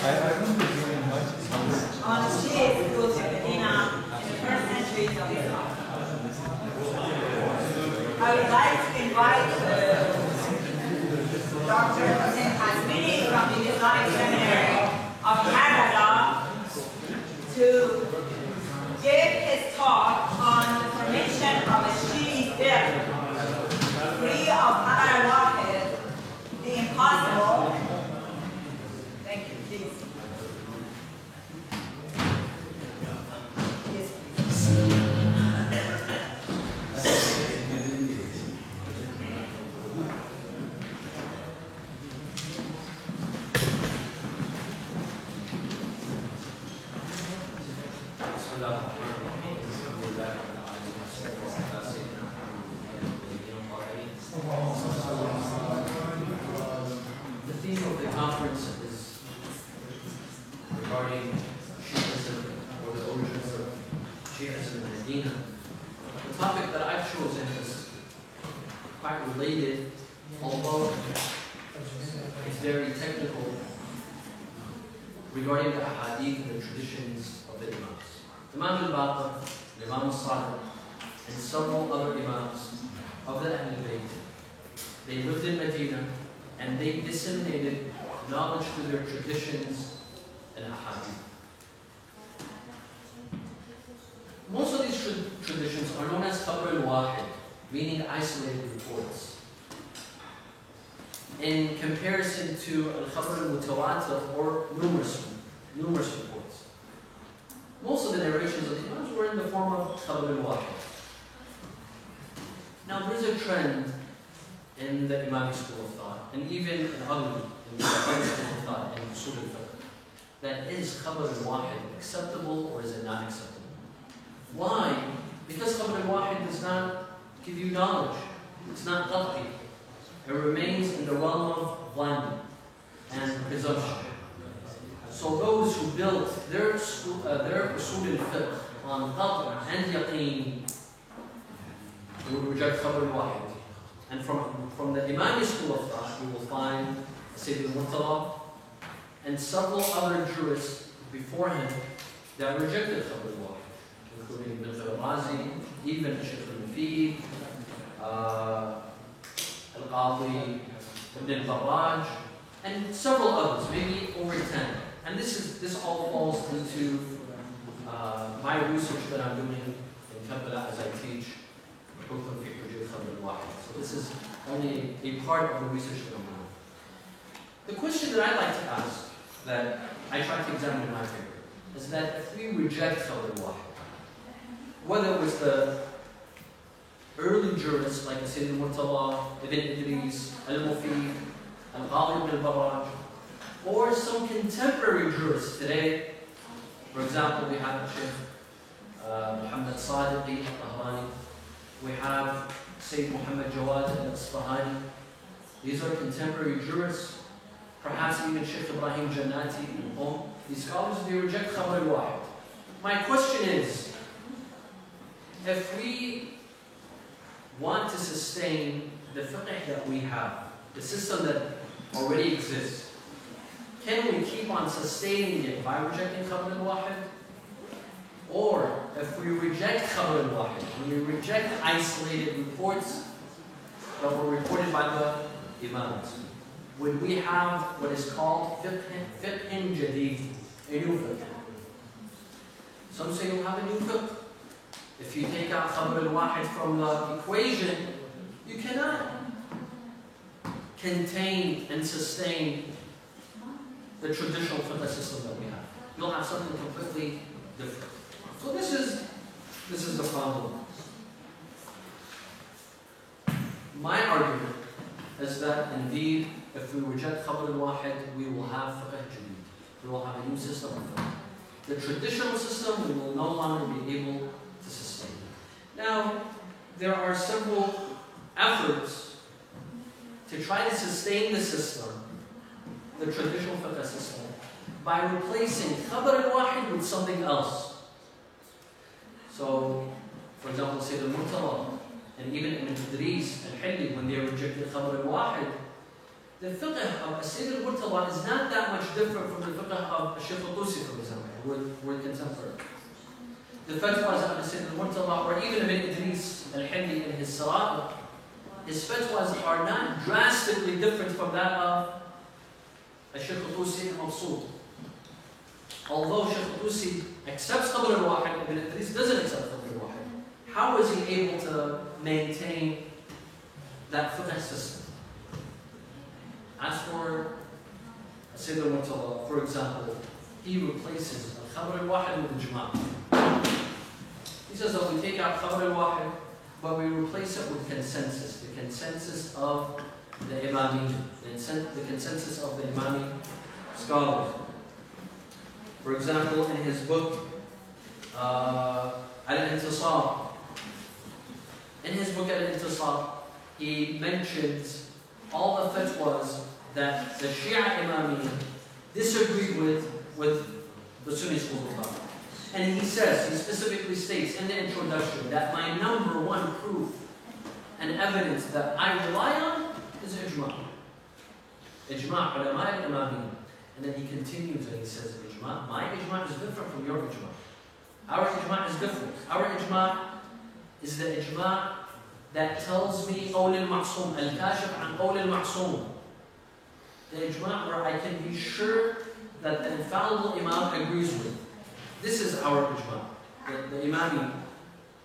don't think you invited us. On Shia schools in Medina in the first centuries of Islam. I would like to invite Dr. Hussein Hasmini from the Islamic Seminary of Canada to give his talk on the formation of a Shi'i fiqh free of Qadar al-Wahid, the impossible. Thank you, please. Yes, please. The theme of the conference is regarding Shi'ism or the origins of Shi'ism in Medina. The topic that I've chosen is quite related, although it's very technical, regarding the ahadith and the traditions of the imams. Imam al-Baqir, Imam al-Sadiq, and several other imams of the Ahlul Bayt, they lived in Medina and they disseminated knowledge through their traditions and ahadith. Most of these traditions are known as Khabr al-Wahid, meaning isolated reports, in comparison to al-Khabr al-Mutawatir, or numerous reports. Most of the narrations of the imams were in the form of Khabr al-Wahid. Now there's a trend in the Imami school of thought, and even in other school of thought, in Usul al-Fiqh, that is Khabr al-Wahid acceptable or is it not acceptable? Why? Because Khabr al-Wahid does not give you knowledge. It's not qat'i. It remains in the realm of blind and presumption. So those who built their Usul al-Fiqh on qat' and yaqeen, they would reject Khabr al-Wahid. And from the Imami school of thought, you will find Sayyid al-Murtala and several other jurists before him that rejected Khabr al-Wahid, including Ibn al-Razi, even Shaykh al-Mufid, al-Qadi, Ibn al-Farraj, and several others, maybe over 10. And this all falls into my research that I'm doing in Kampala as I teach Hukum fi Hujjat Khabr al-Wahid. So this is only a part of the research that I'm doing. The question that I like to ask, that I try to examine in my paper, is that if we reject Khabr al-Wahid, whether it was the early jurists like Sayyid al-Murtala, Ibn Idris, al-Mufid, al-Qadi ibn al-Farraj, or some contemporary jurists today. For example, we have Sheikh Muhammad Sadiqi al-Tahrani, we have Sayyid Muhammad Jawad al-Isfahani. These are contemporary jurists, perhaps even Sheikh Ibrahim Jannati in Qom. These scholars, they reject Khabr al-Wahid. My question is, if we want to sustain the fiqh that we have, the system that already exists, can we keep on sustaining it by rejecting Khabr al-Wahid? Or if we reject Khabr al-Wahid, when we reject isolated reports that were reported by the Imams, would we have what is called fiqh jadid, a new fiqh? Some say you'll have a new fiqh. If you take out Khabr al-Wahid from the equation, you cannot contain and sustain the traditional fiqh system that we have. You'll have something completely different. So this is the problem. My argument is that indeed, if we reject Khabr al-Wahid, we will have fiqh jadid. We will have a new system of fiqh. The traditional system we will no longer be able to sustain. Now, there are several efforts to try to sustain the system, the traditional fiqh system, by replacing Khabr al-Wahid with something else. So, for example, Sayyid al-Murtala and even Ibn Idris al-Hilli, when they rejected Khabr al-Wahid, the fiqh of Sayyid al-Murtala is not that much different from the fiqh of Shaykh al-Tusi, for example. We're contemporary. The fatwas of Sayyid al-Murtala, or even Ibn Idris al-Hindi in his Salat, his fatwas are not drastically different from that of Shaykh al-Tusi and Mabsut. Although Shaykh al-Tusi accepts Qabr al-Wahid, Ibn Idris doesn't accept Qabr al-Wahid. How is he able to maintain that fiqh system? As for Sayyid al-Murtala, for example, he replaces al-Qabr al-Wahid with al-Ijma'. He says that we take out Qabr al-Wahid, but we replace it with consensus, the consensus of the Imami, the consensus of the Imami scholars. For example, in his book, Al-Intisab, he mentions all the fatwas that the Shia Imami disagreed with the Sunni school of thought. And he specifically states in the introduction that my number one proof and evidence that I rely on is ijma'. Ijma' ulama al-imami. And then he continues and he says, ijma', my ijma' is different from your ijma'. Our ijma' is different. Our ijma' is the ijma' that tells me qawl al-ma'soom, al-kashif an qawl al-ma'soom. The ijma' where I can be sure that the infallible imam agrees with. This is our ijma', the imami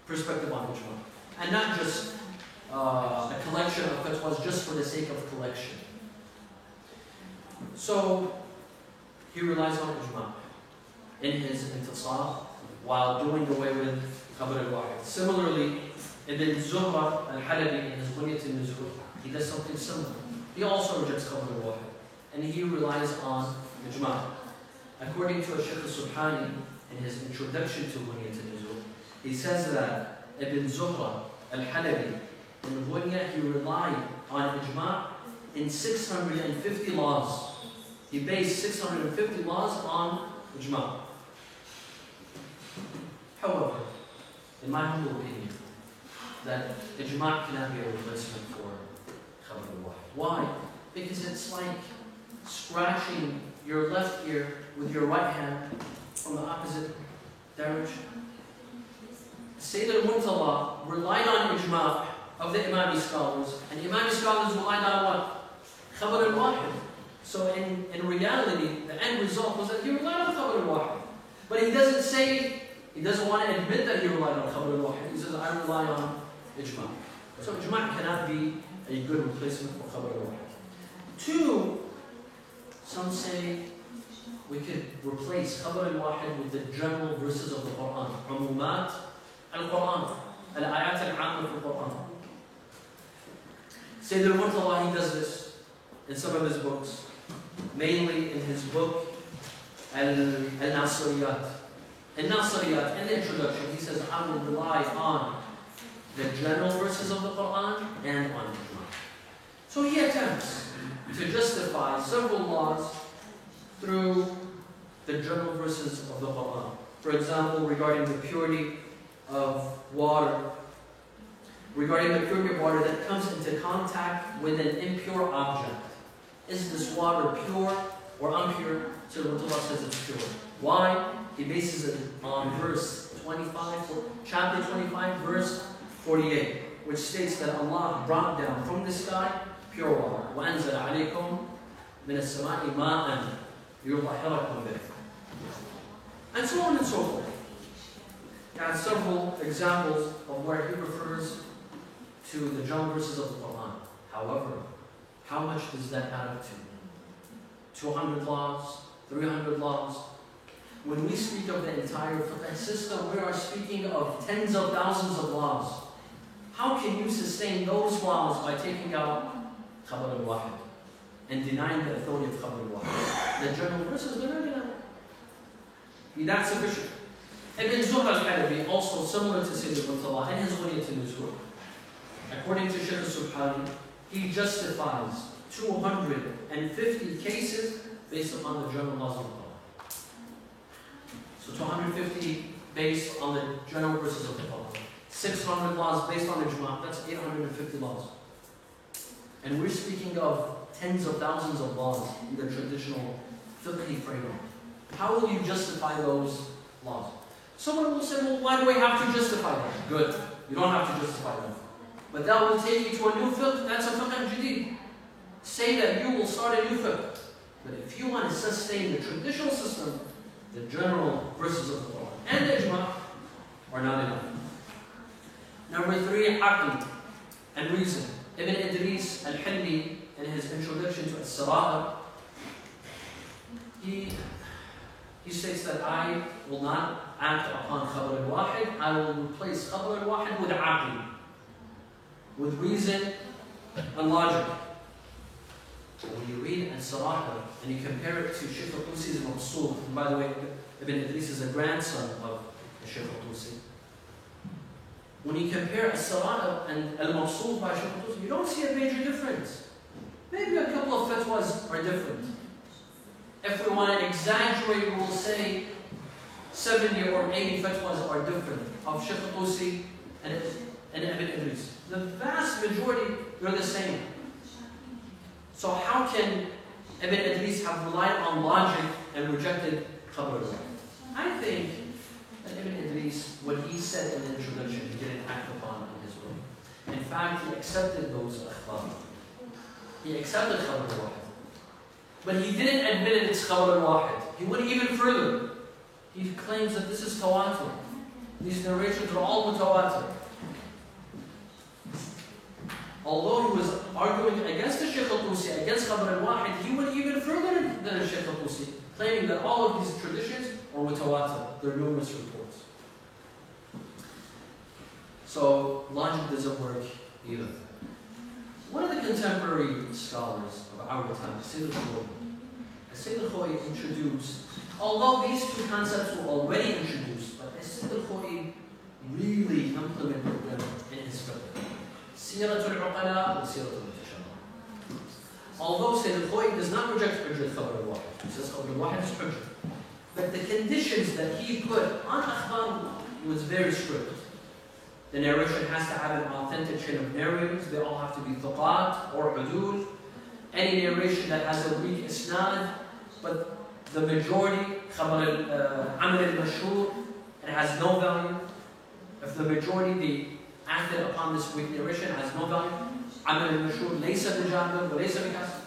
perspective on ijma'. And not just a collection of fatwas just for the sake of collection. So, he relies on ijma' in his intisab while doing away with Qabr al-Wahid. Similarly, Ibn Zuhra al-Halabi in his Bunyat al-Nuzul, he does something similar. He also rejects Qabr al-Wahid, and he relies on ijma'. According to Shaykh al-Subhani in his introduction to Bunyat al-Nuzul, he says that Ibn Zuhra al-Halabi in Bunyat, he relied on ijma' in 650 laws. He based 650 laws on ijma'. However, in my humble opinion, that ijma' cannot be a replacement for Qabr al-Wahid. Why? Because it's like scratching your left ear with your right hand from the opposite direction. Sayyid al-Murtala relied on ijma' of the Imami scholars, and Imami scholars relied on what? Qabr al-Wahid. So in reality, the end result was that he relied on Qabr al-Wahid. But he doesn't say, he doesn't want to admit that he relied on Qabr al-Wahid. He says, I rely on ijma'. So ijma' cannot be a good replacement for Qabr al-Wahid. Two, some say we could replace Qabr al-Wahid with the general verses of the Quran. Umumat al-Quran. Al-ayat al-amma fi al-Quran. Sayyid al-Murtala, he does this in some of his books. Mainly in his book, Al-Nasiriyat. Al-Nasiriyat, in the introduction, he says, I will rely on the general verses of the Quran and on ijma'. So he attempts to justify several laws through the general verses of the Quran. For example, regarding the purity of water, that comes into contact with an impure object. Is this water pure or impure? So Allah says it's pure. Why? He bases it on verse 25, chapter 25, verse 48, which states that Allah brought down from the sky pure water. وَأَنزَلَ عَلَيْكُمْ مِنَ السَّمَاءِ مَاءً يُطَهِّرَكُم بِهِ. And so on and so forth. There are several examples of where he refers to the general verses of the Quran. However, how much does that add up to? 200 laws? 300 laws? When we speak of the entire fiqh system, we are speaking of tens of thousands of laws. How can you sustain those laws by taking out Qabr al-Wahid and denying the authority of Qabr al-Wahid? The general verses, they're not denying. Be that sufficient. Ibn Zuhra al-Halabi, also similar to Sayyid al-Murtala in his Bunyat al-Nuzul, according to Shaykh al-Subhani, he justifies 250 cases based upon the general laws of the Quran. So 250 based on the general verses of the Quran. 600 laws based on ijma', that's 850 laws. And we're speaking of tens of thousands of laws in the traditional fiqh framework. How will you justify those laws? Someone will say, well, why do I have to justify them? Good. You don't have to justify them. But that will take you to a new fiqh. That's a fiqh al-jadid. Say that you will start a new fiqh. But if you want to sustain the traditional system, the general verses of the Quran and the ijma are not enough. Number 3, aql and reason. Ibn Idris al-Hilli, in his introduction to As-Sirah, he states that I will not act upon khabar al-wahid, I will replace khabar al-wahid with aql, with reason and logic. When you read As-Sirah and you compare it to Shaykh al-Tusi's Maqsood, and by the way, Ibn Idris is a grandson of Shaykh al-Tusi. When you compare As-Sirah and Al-Maqsood by Shaykh al-Tusi, you don't see a major difference. Maybe a couple of fatwas are different. If we want to exaggerate, we will say 70 or 80 fatwas are different of Shaykh al-Tusi and Ibn Idris. The vast majority, they're the same. So how can Ibn Idris have relied on logic and rejected khabar al-wahid? I think that Ibn Idris, what he said in the introduction, he didn't act upon in his way. In fact, he accepted those akhbar. He accepted khabar al-wahid. But he didn't admit it's khabar al-wahid. He went even further. He claims that this is tawatur. These narrations are all mutawatir. Although he was arguing against the Shaykh al-Tusi, against khabar al-wahid, he went even further than the Shaykh al-Tusi, claiming that all of these traditions are mutawatir. There are numerous reports. So logic doesn't work either. One of the contemporary scholars of our time, Sayyid al-Khoi, introduced, although these two concepts were already introduced, but Sayyid al-Khoi really implemented them in his fiqh. Siratul Uqala and Siratul Mutashabih. Although Sayyid al-Khoi does not reject Hujjat khabar al-wahid, he says khabar al-wahid is Hujjat. But the conditions that he put on akhbar was very strict. The narration has to have an authentic chain of narrators. They all have to be thuqat or udul. Any narration that has a weak isnad, but the majority, khabar al-amal al-mashhur, it has no value. If the majority, they acted upon this weak narration, has no value. Amal al-mashhur, laysa bijabir, wa laysa bikasr.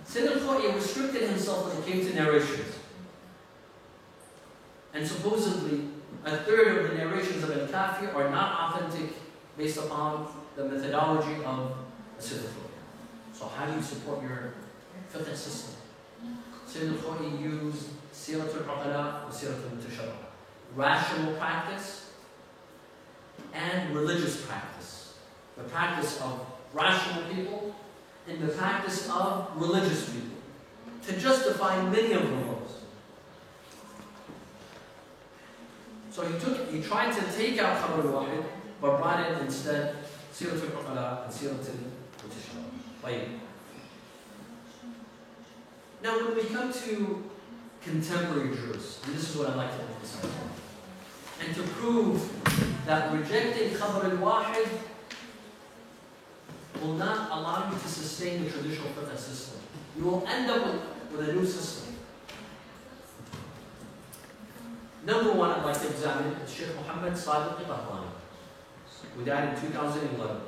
Sayyid al-Khoi restricted himself when it came to narrations. And supposedly, a third of the narrations of Al-Kafi are not authentic based upon the methodology of Sayyid al-Khoi. So how do you support your fiqh system? Sayyid al-Khoi used Siratul Uqala and Siratul Mutashabih. Rational practice and religious practice. The practice of rational people and the practice of religious people. To justify many of the laws. So he tried to take out khabar al-wahid, but brought in instead Siratul Uqala and Siratul Mutashabih. Now when we come to contemporary jurists, and this is what I'd like to emphasize, and to prove that rejecting khabar al-wahid will not allow you to sustain the traditional fiqh system. You will end up with a new system. Number one I'd like to examine is Sheikh Muhammad Sadiq al-Qahtani, who died in 2011.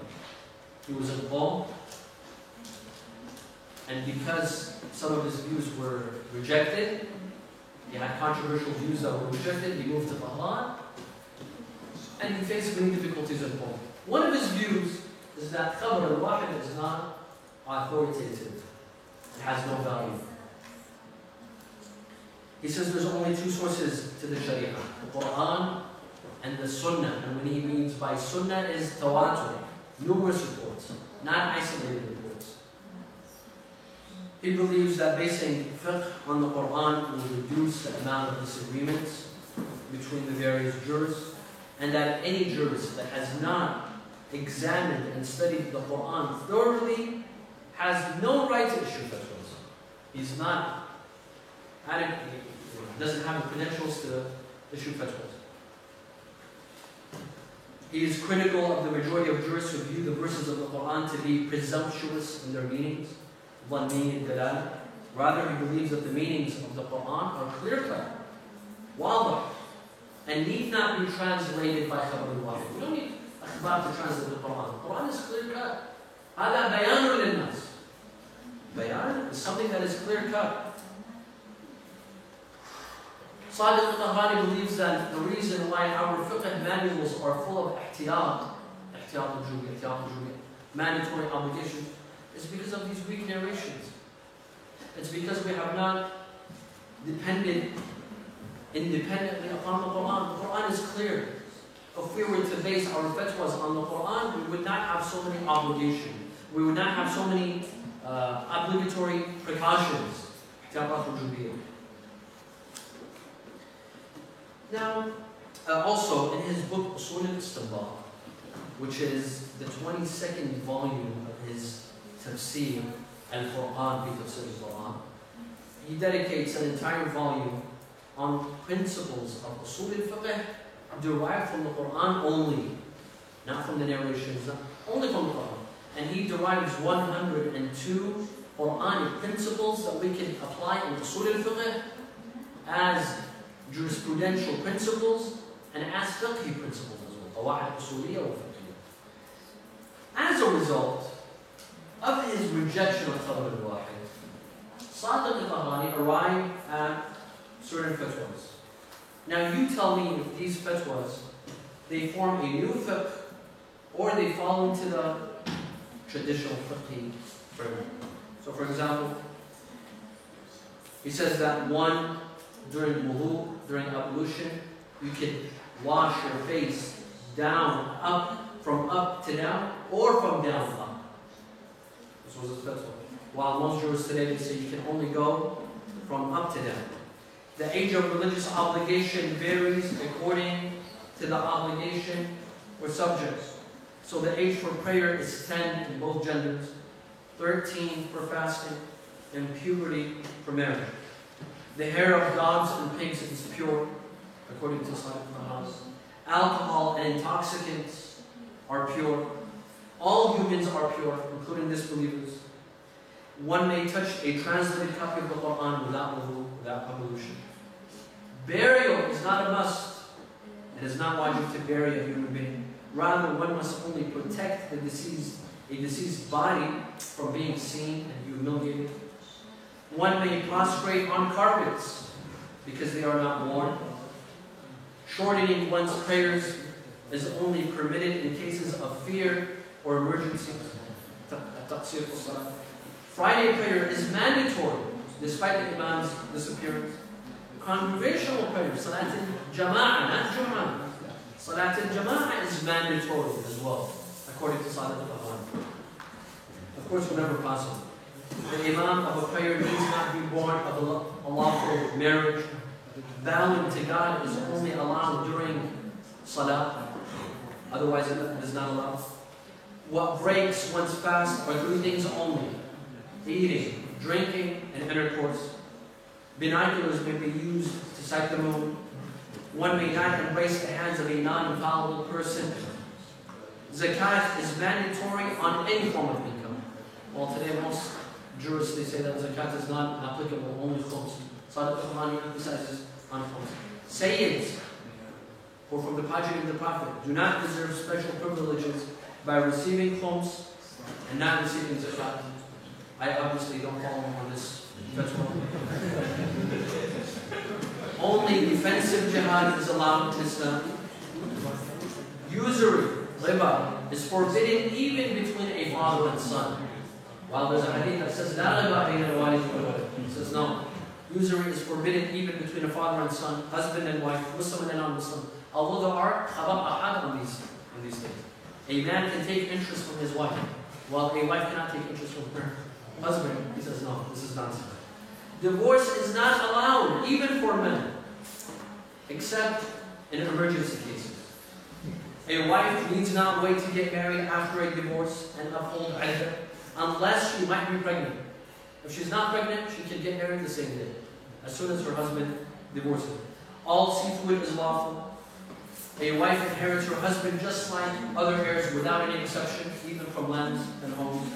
He was involved, and because some of his views were rejected, he had controversial views that were rejected, he moved to Bahrain, and he faced many difficulties at home. One of his views is that khabar al-wahid is not authoritative. It has no value. He says there's only two sources to the Sharia, the Quran and the Sunnah. And what he means by Sunnah is tawatur, numerous reports, not isolated reports. He believes that basing fiqh on the Quran will reduce the amount of disagreements between the various jurists, and that any jurist that has not examined and studied the Quran thoroughly has no right to issue fatwas. He's not adequate, doesn't have the credentials to issue fatwas. He is critical of the majority of jurists who view the verses of the Quran to be presumptuous in their meanings, ظني الدلالة. Rather, he believes that the meanings of the Quran are clear-cut, واضح, and need not be translated by خبر الواحد. We don't need أخبار to translate the Quran. The Quran is clear-cut. هذا بيان للناس. Bayan is something that is clear-cut. Sadiq al-Tahani believes that the reason why our fiqh manuals are full of ihtiyat al-jubi, mandatory obligations, is because of these weak narrations. It's because we have not depended independently upon the Quran. The Quran is clear. If we were to base our fatwas on the Quran, we would not have so many obligations. We would not have so many obligatory precautions. Now, also in his book Usul al-Istinbat, which is the 22nd volume of his tafsir al-Quran, fi tafsir al-Quran, he dedicates an entire volume on principles of Usul al-Fiqh derived from the Quran only, not from the narrations, only from the Quran. And he derives 102 Quranic principles that we can apply in Usul al-Fiqh as jurisprudential principles and as fiqhi principles as well. قواعد أصولية وفقهية. As a result of his rejection of Khabar al-Wahid, Sadiq al-Tahani arrived at certain fatwas. Now you tell me if these fatwas, they form a new fiqh or they fall into the traditional fiqhi framework. So for example, he says that one, during wudu, during ablution, you can wash your face down, up, from up to down, or from down to up. This was his fatwa. While most jurists today they say you can only go from up to down. The age of religious obligation varies according to the obligation or subjects. So the age for prayer is 10 in both genders, 13 for fasting, and puberty for marriage. The hair of dogs and pigs is pure, according to Sadiq al-Tahani. Alcohol and intoxicants are pure. All humans are pure, including disbelievers. One may touch a translated copy of the Quran without wudu, without ablution. Burial is not a must. It is not wajib to bury a human being. Rather, one must only protect a deceased body from being seen and humiliated. One may prostrate on carpets because they are not worn. Shortening one's prayers is only permitted in cases of fear or emergency. Friday prayer is mandatory despite the Imam's disappearance. Congregational prayer, Salat al-Jama'ah, not Jum'ah. Salat al-Jama'ah is mandatory as well, according to Sadiq al-Tahani. Of course, whenever possible. The Imam of a prayer needs not be born of a lawful marriage. Bowing to God is only allowed during Salah. Otherwise, it is not allowed. What breaks one's fast are three things only: eating, drinking, and intercourse. Binoculars may be used to sight the moon. One may not embrace the hands of a non-infallible person. Zakat is mandatory on any form of income. Well, today most jurists, they say that zakat is not applicable, only khums. Sadiq al-Tahani emphasizes on khums. Sayyids, or from the progeny of the Prophet, do not deserve special privileges by receiving khums and not receiving zakat. I obviously don't follow on this. Only defensive jihad is allowed in Islam. Usury, riba, is forbidden even between a father and son. While there's a hadith that says, La riba bayna al-walid wal-walad. It says no. Usury is forbidden even between a father and son, husband and wife, Muslim and non-Muslim. Although there are ahad on these things. A man can take interest from his wife, while a wife cannot take interest from her husband. He says, no, this is nonsense. Divorce is not allowed, even for men, except in emergency cases. A wife needs not wait to get married after a divorce and uphold iddah, unless she might be pregnant. If she's not pregnant, she can get married the same day, as soon as her husband divorces her. All seafood is lawful. A wife inherits her husband just like other heirs without any exception, even from lands and homes.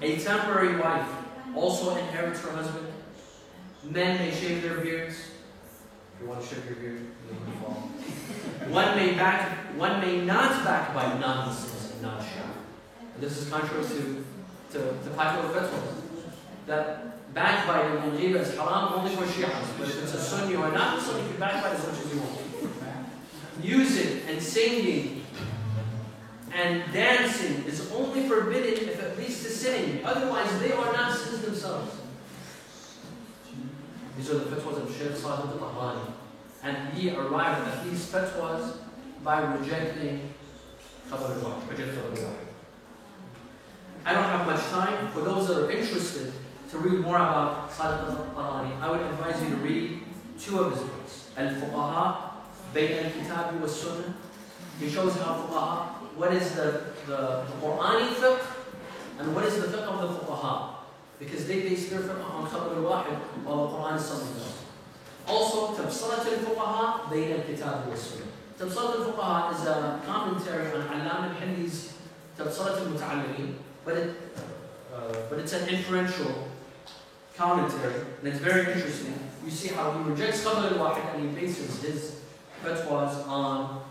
A temporary wife also inherits her husband. Men may shave their beards. If you want to shave your beard, you may fall. One may not backbite non-Muslims and not Shia. This is contrary to popular fatwas. That backbiting and ghibah is haram only for Shias. But if it's a Sunni or not Sunni, you can backbite as much as you want. Music and singing and dancing is only forbidden if it leads to sinning. Otherwise, they are not sins themselves. These are the fatwas of Shaykh Salih al-Tahrani. And he arrived at these fatwas by rejecting Khabar al-Wahid. I don't have much time. For those that are interested to read more about Salih al-Tahrani, I would advise you to read two of his books. Al-Fuqaha, Bayn al-Kitab wa Sunnah. He shows how Fuqaha, what is the Qur'ani fiqh and what is the fiqh of the Fuqaha. Because they base their fiqh on Khabar al-Wahid while the Qur'an is something else. Also, Tabsalat al-Fuqaha, Bayn al-Kitab wa Sunnah. Tabsalat al-Fuqaha is a commentary on Allam al-Hindi's Tabsalat al-Muta'allimin, but it's an inferential commentary, and it's very interesting. You see how he rejects Khabar al-Wahid and he bases his fatwas on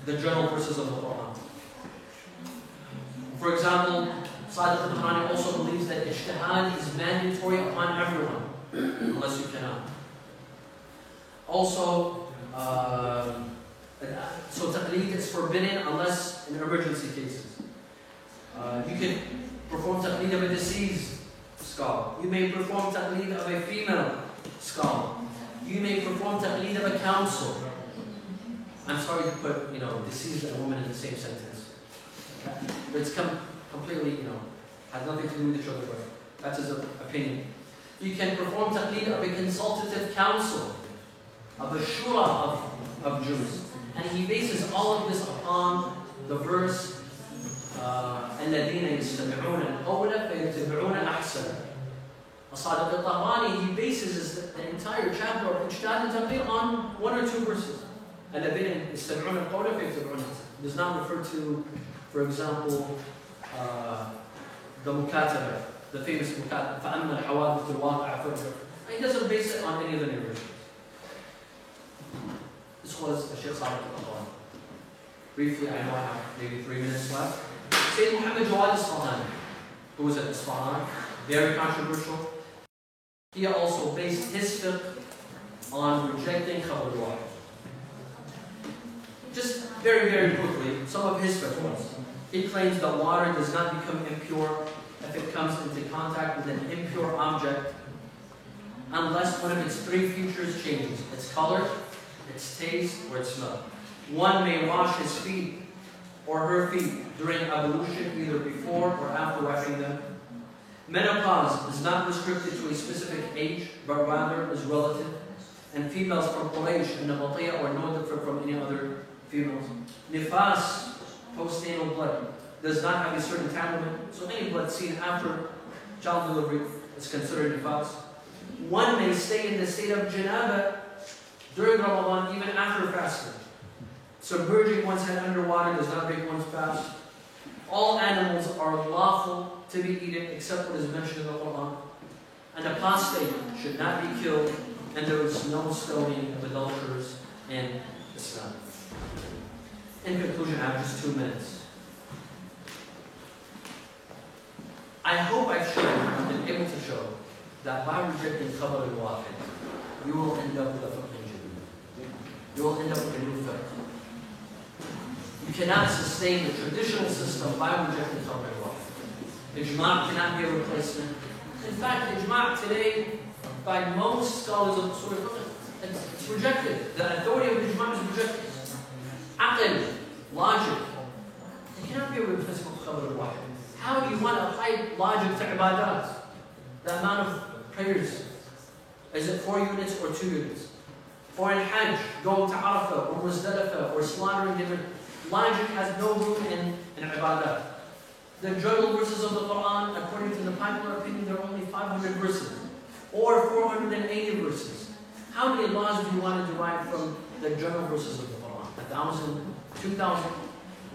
the general verses of the Quran. For example, Salih al-Tahrani also believes that ijtihad is mandatory upon everyone, unless you cannot. Also, so taqleed is forbidden unless in emergency cases. You can perform taqleed of a deceased scholar. You may perform taqleed of a female scholar. You may perform taqleed of a council. I'm sorry to put, deceased and woman in the same sentence. But it's completely, has nothing to do with each other, but that's his opinion. You can perform taqleed of a consultative council, of a shura of Jews. And he bases all of this upon the verse, الَّذِينَ يَسْتَمِعُونَ الْقَوْلَ فَيَتَّبِعُونَ أَحْسَنَهُ. Salih al-Tahrani, he bases the entire chapter of ijtihad and taqleed on one or two verses. الَّذِينَ يَسْتَمِعُونَ الْقَوْلَ فَيَتَّبِعُونَ أَحْسَنَهُ. Does not refer to, for example, the mukataba, the famous mukataba, فَأَمَّا الْحَوَادِثُ الْوَاقِعَةُ فَالْجَرْحُ. He doesn't base it on any of the narrations. This was Shaykh Salih al-Tahrani. Briefly, I know I have maybe 3 minutes left. Sayyid Muhammad Jawad Isfahani, who was at Isfahan, very controversial. He also based his fiqh on rejecting Khabar al-Wahid. Just very, very quickly, some of his fatwas. He claims that water does not become impure if it comes into contact with an impure object unless one of its three features changes: its color, its taste, or its smell. One may wash his feet or her feet during ablution either before or after washing them. Menopause is not restricted to a specific age, but rather is relative. And females from Quraysh and Nabatiyah are no different from any other females. Nifas, postnatal blood, does not have a certain time limit, so any blood seen after child delivery is considered nifas. One may stay in the state of janaba during Ramadan even after fasting. Submerging one's head underwater does not break one's fast. All animals are lawful to be eaten except what is mentioned in the Quran. An apostate should not be killed, and there is no stoning of adulterers in Islam. In conclusion, I have just 2 minutes. I hope I've been able to show that by rejecting Khabar al-Wahid, you will end up with a fiqh jadid. You will end up with a new fiqh. You cannot sustain the traditional system by rejecting Khabar al-Wahid. Ijma' cannot be a replacement. In fact, Ijma' today, by most scholars of Usul al-Fiqh, it's rejected. The authority of Ijma' is rejected. Aql, logic, it cannot be a replacement for Khabar al-Wahid. How do you want to apply logic to ibadat? The amount of prayers. Is it 4 units or 2 units? For in Hajj, going to Arafah or Muzdalifah or slaughtering different. Logic has no room in ibadat. The general verses of the Quran, according to the popular opinion, there are only 500 verses. Or 480 verses. How many laws do you want to derive from the general verses of the Quran? 1,000? 2,000?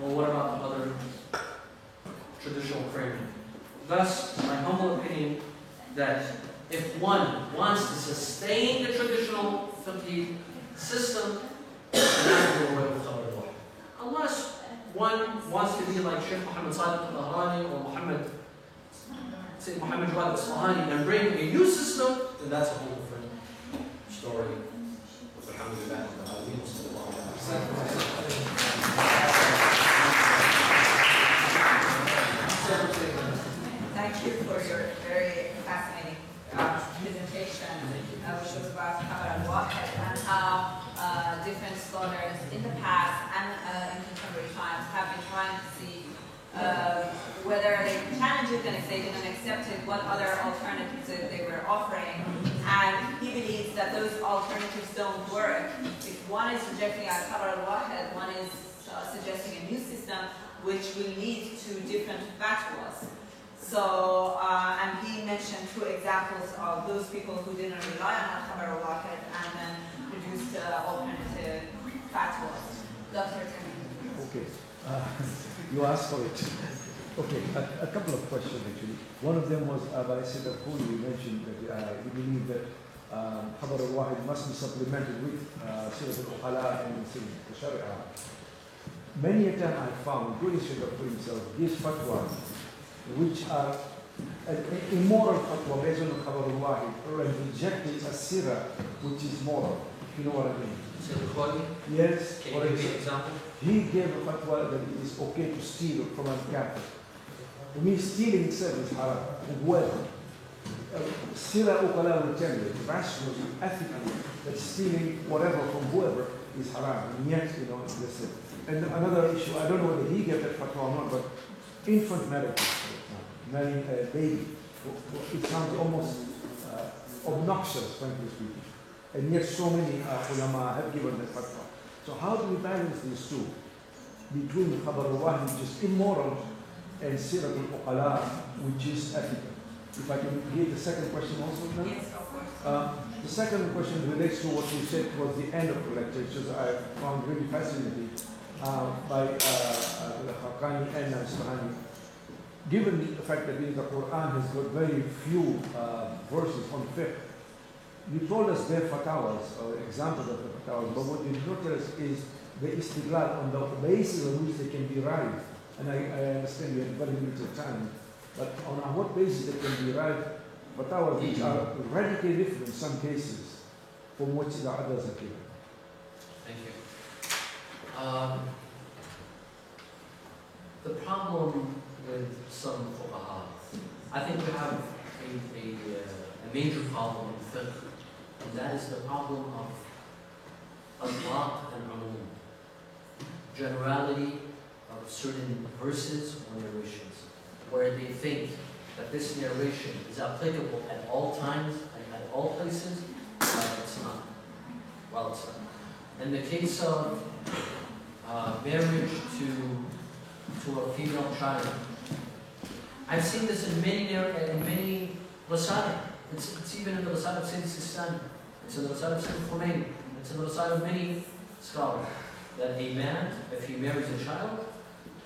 Well, what about the other traditional framing? Thus, my humble opinion that if one wants to sustain the traditional fiqh system, then that will go away with Khabar al-Wahid. Unless one wants to be like Sheikh Muhammad Sadiq al-Ahrani or Sayyid Muhammad Jawad al-Isfahani and bring a new system, then that's a whole different story. Alhamdulillah. Thank you for your very fascinating presentation, which was about Khabar al-Wahid and how different scholars in the past and in contemporary times have been trying to see whether they can challenge it, and if they didn't accept it, what other alternatives they were offering. And he believes that those alternatives don't work. If one is rejecting Khabar al-Wahid, one is suggesting a new system which will lead to different fatwas. So, and he mentioned two examples of those people who didn't rely on Khabar al-Wahid and then produced alternative fatwas. Dr. Tamim. Okay. You asked for it. Okay, a couple of questions actually. One of them was by Sayyid Al-Khoury. You mentioned that you believe that Khabar al-Wahid must be supplemented with Sirat al-Uqala and Sirat al-Sharia. Many a time I found, including Sayyid Al-Khoury himself, these fatwas, which are immoral fatwa based on Khabar al-Wahid, or rejected as Sirah, which is moral. If you know what I mean. Sayyid Al-Khoury? Yes. Can you give me an example? He gave a fatwa that it is okay to steal from a kafir. To me, stealing itself is haram. And well, Sirah Uqala will tell you, rationally, ethically, that stealing whatever from whoever is haram. And yet, you know, that's it. And another issue, I don't know whether he gave that fatwa or not, but infant marriage, marrying a baby, it sounds almost obnoxious, frankly speaking. And yet so many ulama have given that fatwa. So how do we balance these two? Between Khabar al-Wahid, which is immoral, and Sirat al-Uqala, which is ethical. If I can give the second question also now? Yes, of course. The second question relates to what you said towards the end of the lecture, which I found really fascinating by Al-Haqqani and Al-Isfahani. Given the fact that the Quran has got very few verses on fiqh, you told us their fatawas, or examples of the fatawas, but what you did not tell us is the istidlal on the basis on which they can be derived. And I understand you have very limited time, but on what basis they can be derived fatawas which are radically different in some cases from what the others are given. Thank you. The problem with some fuqaha, I think we have a major problem in fiqh, and that is the problem of al-Aq and umum, generality of certain verses or narrations, where they think that this narration is applicable at all times and at all places. It's not. Well, it's not. In the case of marriage to a female child, I've seen this in many Rasa'il. It's even in the Rasa'il of Sayyid Sistani. It's in the Rasa'il of Sayyid Khomeini. It's in the Rasa'il of many scholars. That a man, if he marries a child,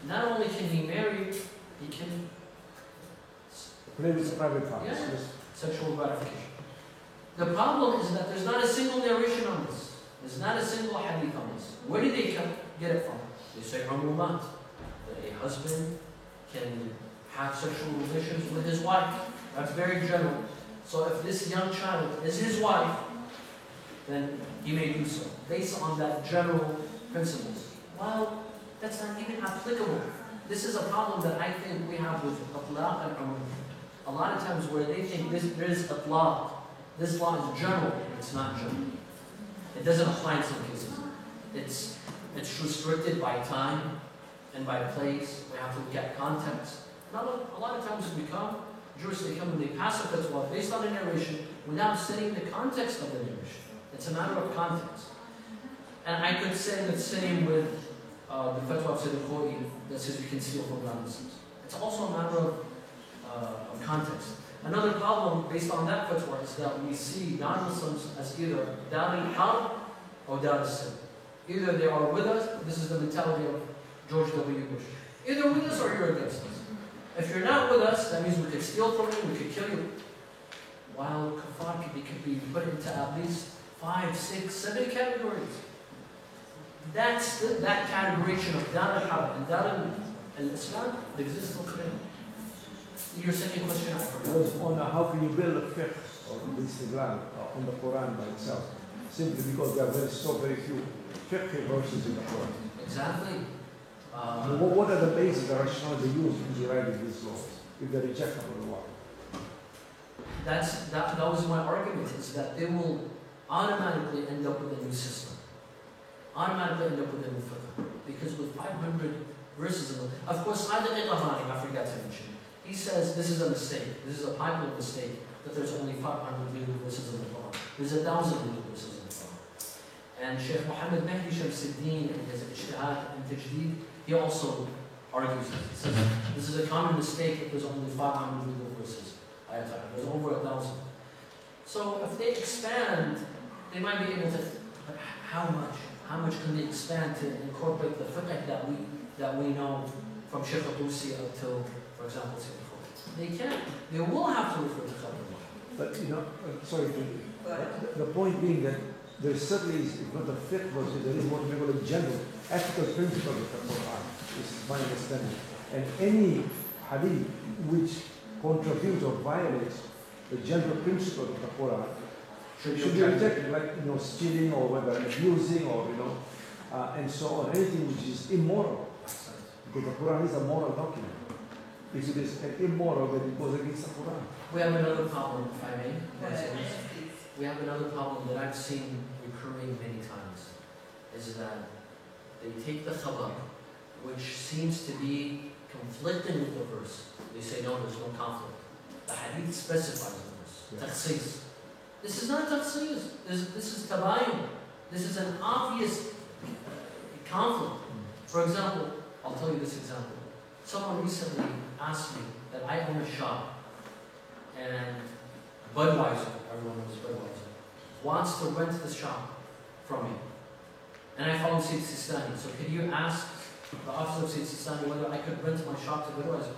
not only can he marry, he can Play with private parts. Yeah. Yes. Sexual gratification. The problem is that there's not a single narration on this. There's not a single hadith on this. Where did they get it from? They say Umumat, that a husband can have sexual relations with his wife. That's very general. So if this young child is his wife, then he may do so, based on that general principles. Well, that's not even applicable. This is a problem that I think we have with Atlaq and Umum. A lot of times where they think there is Atlaq, this law is general, it's not general. It doesn't apply in some cases. It's restricted by time and by place. We have to look at context. A lot of times when we come, jurists, they come and they pass a fatwa based on a narration without studying the context of the narration. It's a matter of context. And I could say the same with the fatwa of Sayyid Al-Khoury that says you can steal from non-Muslims. It's also a matter of context. Another problem based on that fatwa is that we see non-Muslims as either Dar al-Harb or Dar al-Sin. Either they are with us, this is the mentality of George W. Bush. Either with us or you're against us. If you're not with us, that means we could steal from you, we could kill you. While kafar could be put into at least 5, 6, 7 categories. That's that categorization of Dar al-Harb and Dar al-Islam exists still today. Your second question, I forgot. Was on how can you build a fiqh or istidlal on the Quran by itself? Simply because there are very few fiqh verses in the Quran. Exactly. What are the bases, the rationale they use in deriving these laws if they reject Allah? That was my argument, is that they will automatically end up with a new system. Automatically end up with a new fiqh. Because with 500 verses in the... Of course, I forgot to mention. He says this is a mistake. This is a popular mistake that there's only 500 legal verses in the Quran. There's 1,000 legal verses in the Quran. And Sheikh Muhammad Mahdi Shamsuddin in his Ijtihad and Tajdeed, he also argues this. He says this is a common mistake that there's only 500 legal verses. There's over 1,000. So if they expand, they might be able to. But how much? How much can they expand to incorporate the fiqh that we know from Sheikh Al-Tusi until, for example, they can't. They will have to refer to Khabr. But sorry, the point being that there certainly is, if not a fiqh verse, there is what we call a general ethical principle of the Quran. This is my understanding. And any hadith which contravenes or violates the general principle of the Quran should be rejected, like stealing or whether abusing or and so on, anything which is immoral. Because the Quran is a moral document. If it is immoral, then it goes against the Quran. We have another problem, if I may. We have another problem that I've seen recurring many times, is that they take the khabar, which seems to be conflicting with the verse. They say, no, there's no conflict. The hadith specifies the verse. Takhsis. This is not takhsis. This is tabayun. This is an obvious conflict. For example, I'll tell you this example. Someone recently asked me that I own a shop, and Budweiser, everyone knows Budweiser, wants to rent the shop from me. And I found Sayyid Sistani. So could you ask the officer of Sayyid Sistani whether I could rent my shop to Budweiser?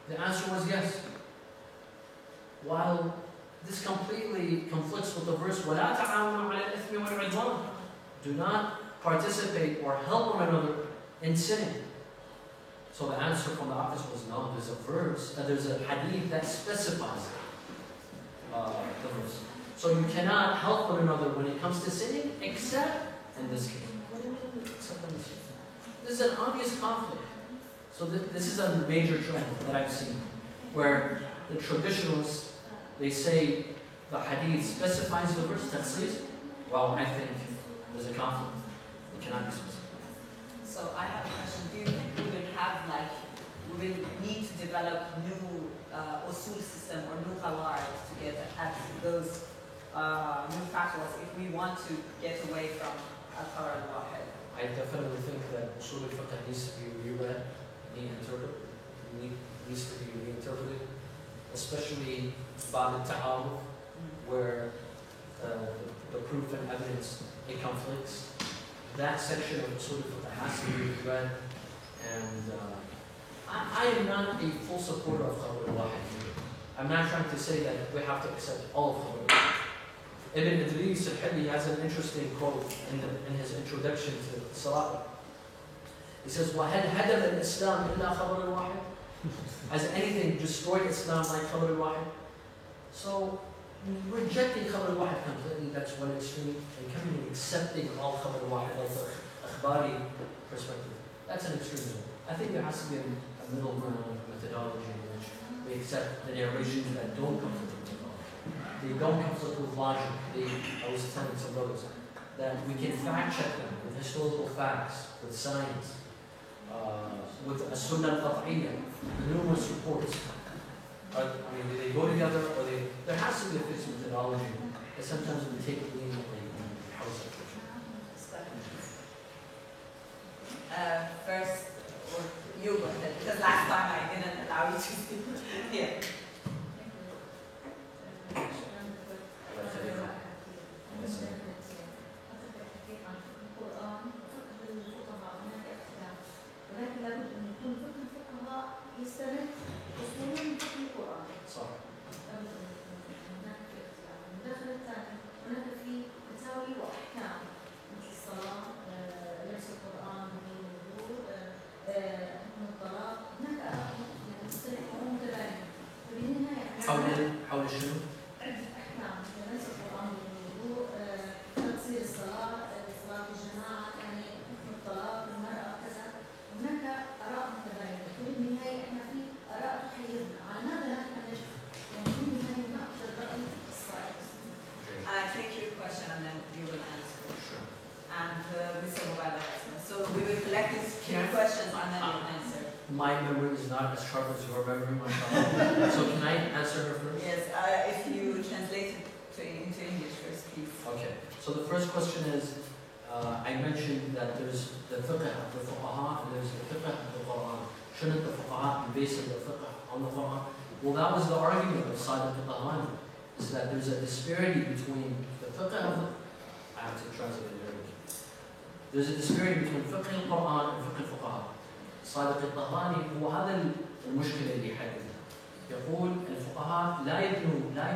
The answer was yes. While this completely conflicts with the verse, وَلَا تَعَاوَنُوا عَلَى الْإِثْمِ وَالْعُدْوَانِ. Do not participate or help one another in sinning. So the answer from the office was no, there's a verse, there's a hadith that specifies the verse. So you cannot help one another when it comes to sinning, except in this case. What do you mean, except in this case? This is an obvious conflict. So this is a major trend that I've seen, where the traditionalists, they say the hadith specifies the verse, takhsis. Well, I think there's a conflict. It cannot be specified. So I have a question. Do you think we will need to develop new usul system or new qawaid to get at those new fatwas if we want to get away from al-qarar al-wahid? I definitely think that usul al-fiqh needs to be rewritten, needs to be reinterpreted, especially about the ta'awuf, where the proof and evidence, it conflicts. That section of usul al-fiqh has to be read, and I am not a full supporter of Khabr al-Wahid. I'm not trying to say that we have to accept all of Khabr al-Wahid. Ibn Idris al-Hilli has an interesting quote in his introduction to Salah. He says, وَهَلْ هَدَمَ الْإِسْلَامِ إِلَّا خَبْرَ الْوَاحِدِ. Has anything destroyed Islam like Khabr al-Wahid? So, rejecting Khabr al-Wahid completely, that's one extreme, and coming and accepting all Khabr al-Wahid, like the akhbari perspective, that's an extreme. I think there has to be a middle ground methodology in which we accept the narrations that don't conflict with knowledge. They don't conflict with logic. I was telling some brothers that we can fact check them with historical facts, with science, with a sunnah al-qat'iyya, numerous reports. Do they go together, or there has to be a fixed methodology, but sometimes we take it leniently and house it. First, or you go ahead, because last time I didn't allow you to speak. Here. ولكن لابد ان يكون فقه الفقهاء يستند and then you will answer. Sure. And Mr. Mubarak. So we will collect these few questions and then you'll answer. My memory is not as sharp as your memory, mashallah. So can I answer her first? Yes, if you translate it into English first, please. Okay. So the first question is, I mentioned that there's the fiqh of the fuqaha and there's the fiqh of the Quran. Shouldn't the fuqaha be based on the fiqh on the Quran? Well, that was the argument of Sadiq al-Tahani, is that there's a disparity between the fiqh of the... I have to translate it very quickly. There's a disparity between fiqh al-Quran and fiqh al-fuqaha. Sadiq al-Tahani هو هذا المشكلة اللي يحددها. يقول الفقهاء لا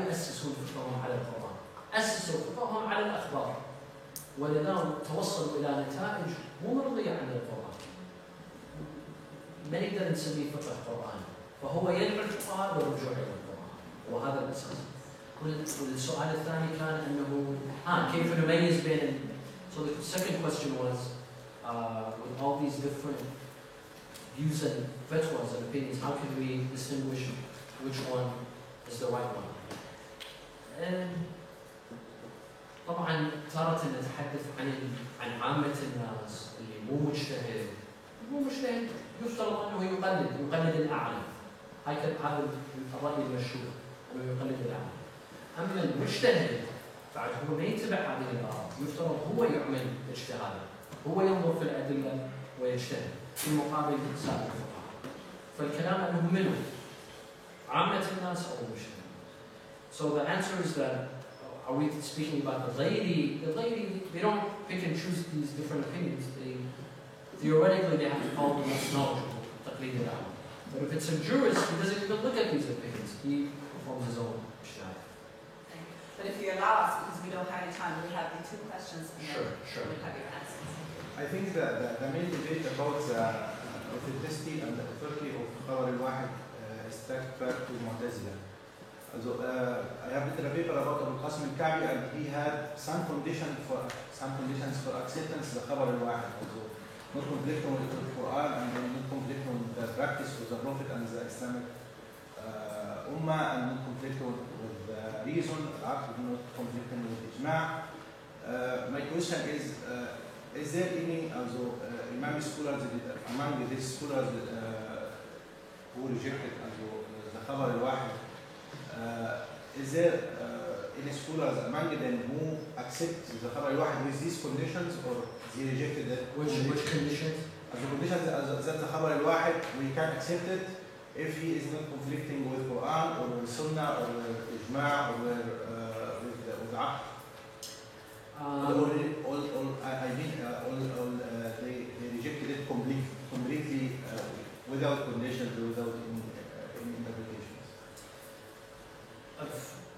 يؤسسون فقههم على القرآن. أسسوا فقههم على الأخبار. ولذا توصلوا إلى نتائج مو مرضية عن القرآن. ما نقدر نسميه فقه قرآني. فهو يدعو الفقهاء للرجوع إلى القرآن. وهذا الأساس. والسؤال الثاني كان أنه كيف نميز بين So the second question was, with all these different views and fatwas and opinions, how can we distinguish which one is the right one? طبعا تارة نتحدث عن عامة الناس اللي مو مجتهد يفترض انه يقلد الاعلم. هذا الرأي المشهور انه يقلد الاعلم. اما المجتهد بعد هو ما يتبع هذه الاراء، يفترض هو يعمل اجتهاده، هو ينظر في الادله ويجتهد في مقابل سائر الفقهاء. فالكلام انه منه عامة الناس او المجتهد. So the answer is that, are we speaking about the laity? The laity, they don't pick and choose these different opinions. Theoretically, they have to follow the most knowledgeable, taqlid al-a'lam. But if it's a jurist, he doesn't even look at these opinions. He performs his own ijtihad. But if you allow us, because we don't have any time, we have the two questions and Sure. we'll have your answers. I think the main debate about the authenticity and the authority of Khabar al-Wahid is tracked back to Mu'tazila. So, I have written a paper about Abu Qasim al-Ka'bi, and he had some conditions for acceptance of the Khabar al-Wahid. Also, not conflicting with the Quran and not conflicting with the practice of the Prophet and the Islamic Ummah, and not conflicting with the reason, not conflicting with Ijma'. My question is there any Imam scholars among these scholars who rejected the Khabar al-Wahid? Is there any scholars among them who accept the Khabar al-Wahid with these conditions, or they rejected it? Which conditions? The conditions that the Khabar al-Wahid, we can accept it if he is not conflicting with Quran or with Sunnah or with Ijma' or with Aql. They rejected it completely without conditions, without any interpretations.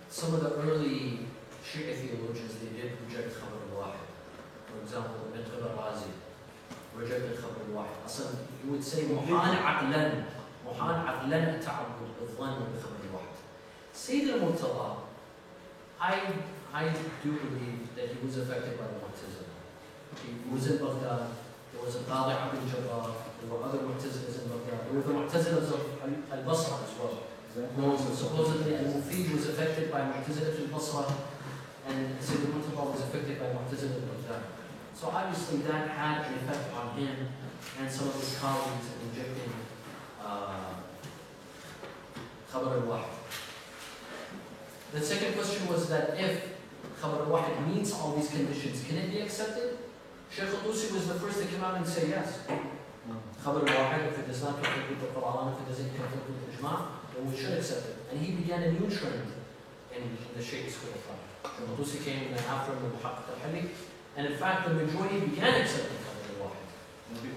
Some of the early Shia theologians, they did reject Khabar al-Wahid. For example, Ibn al-Razi rejected Khabar al-Wahid. You would say محال عقلا التعبد بالظن بخبر الواحد. Sayyid al-Murtada, I do believe that he was affected by the Mu'tazila. He was in Baghdad. There was a Qadi Abd al-Jabbar. There were other Mu'tazilas in Baghdad. There were the Mu'tazilas of al-Basra as well. Supposedly al-Mufid was affected by Mu'tazilah al-Basra, and Sayyid al-Murtada was affected by Mu'tazilah al-Baghdad. So obviously that had an effect on him and some of his colleagues in rejecting Khabar al-Wahid. The second question was that if Khabar al-Wahid meets all these conditions, can it be accepted? Shaykh al-Tusi was the first to come out and say yes. Khabar al-Wahid, if it does not conflict with the Quran, if it doesn't conflict with the Ijma', then we should accept it. And he began a new trend in the Shaykh school of thought. Shaykh al-Tusi came in after him, the Muhaqqiq al-Hali, and in fact the majority began accepting Khabar al-Wahid.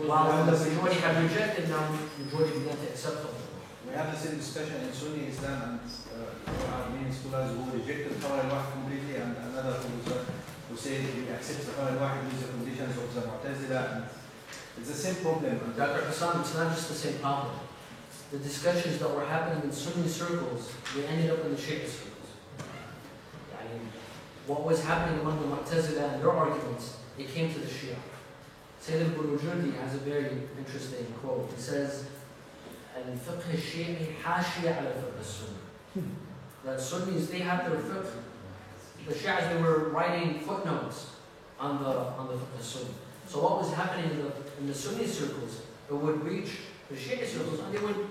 While the majority had rejected, now the majority began to accept Khabar al-Wahid. We have the same discussion in Sunni Islam, and there are many scholars who rejected Khabar al-Wahid completely, and another who say we accept the Khabar al-Wahid with the conditions of the Mu'tazila. It's the same problem. Dr. Hassan, it's not just the same problem. The discussions that were happening in Sunni circles, they ended up in the Shia circles. What was happening among the Mu'tazila and their arguments, it came to the Shia. Sayyid al-Burujurdi has a very interesting quote. He says, الفقه الشيعي حاشية على الفقه السني. The Sunnis, they have their fiqh the Shias, they were writing footnotes on the Sunni. So what was happening in the Sunni circles, it would reach the Shia circles and they would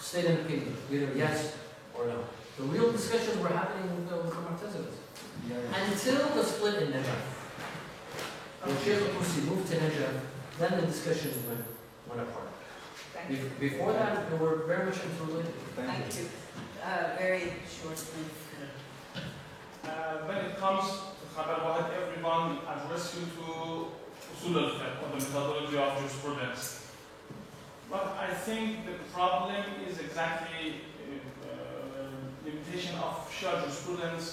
state an opinion, either yes or no. The real discussions were happening with the Mu'tazilas. Until the split in Najaf. When Shaykh al-Tusi moved to Najaf, then the discussions went apart. Thank you. Before that, they were very much interrelated. Thank you. Very short, please. When it comes to Khabar Wahid, everyone addresses you to Usul al-Fiqh, or the methodology of jurisprudence. But I think the problem is exactly limitation of Shia jurisprudence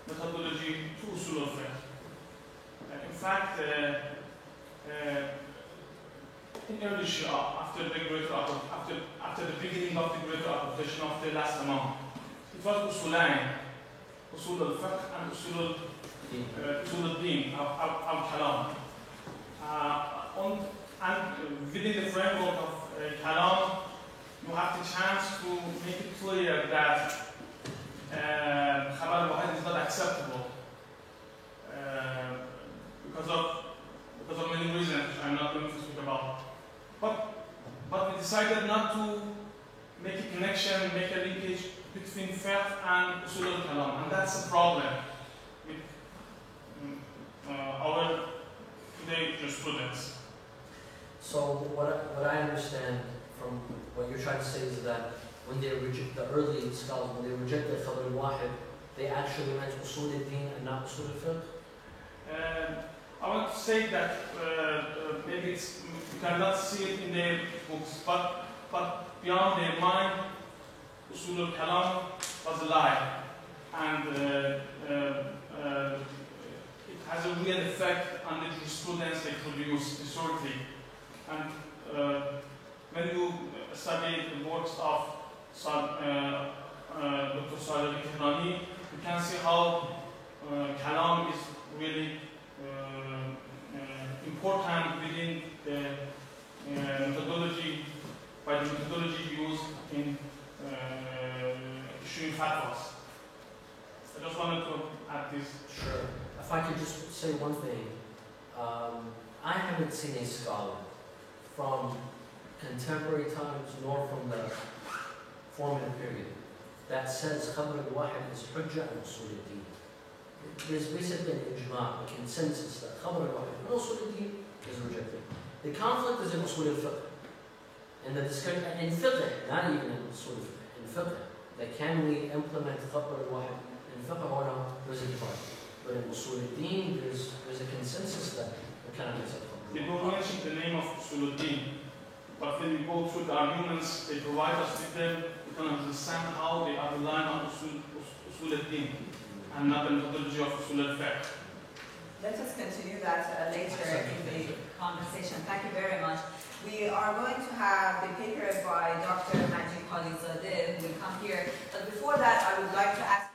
methodology to Usul al-Fiqh. In fact, in early Shia, after the beginning of the greater application of the last Imam, it was Usulain, Usul al-Fiqh and Usul al-Din, al-Kalam. And within the framework of Kalam, you have the chance to make it clear that Khabar al-Wahid is not acceptable because of many reasons which I'm not going to speak about. But we decided not to make a connection, make a linkage between fiqh and usul al-kalam, and that's a problem with our today jurisprudence. So what I understand from what you're trying to say is that when they reject the early scholars, when they rejected Khabar al-Wahid, they actually meant usul al-din and not usul al-fiqh? I want to say that maybe you cannot see it in their books, but beyond their mind, usul al-kalam was a lie, and it has a real effect on the jurisprudence they produce historically. And when you study the works of Dr. Salih al-Tehrani, you can see how kalam is really important within the methodology, by the methodology used in issuing fatwas. I just wanted to add this. Sure. If I could just say one thing, I haven't seen a scholar from contemporary times nor from the formative period that says Khabar al-Wahid is hujjah and usul al-din. There's basically an ijma', a consensus that Khabar al-Wahid and usul al-din is rejected. The conflict is in usul al-fiqh. And the discussion in fiqh, not even in usul al-fiqh, in fiqh, that can we implement Khabar al-Wahid in fiqh or no, there's a divide. But in usul al-din, there's a consensus that we cannot accept Khabar. They don't mention the name of usul al-din, but when we go through the arguments they provide us with them, we can understand how they are relying on usul al-din and not the methodology of usul al-fiqh. Let us continue that later in the conversation. Thank you very much. We are going to have the paper by Dr. Majid Khalilzadeh who will come here. But before that, I would like to ask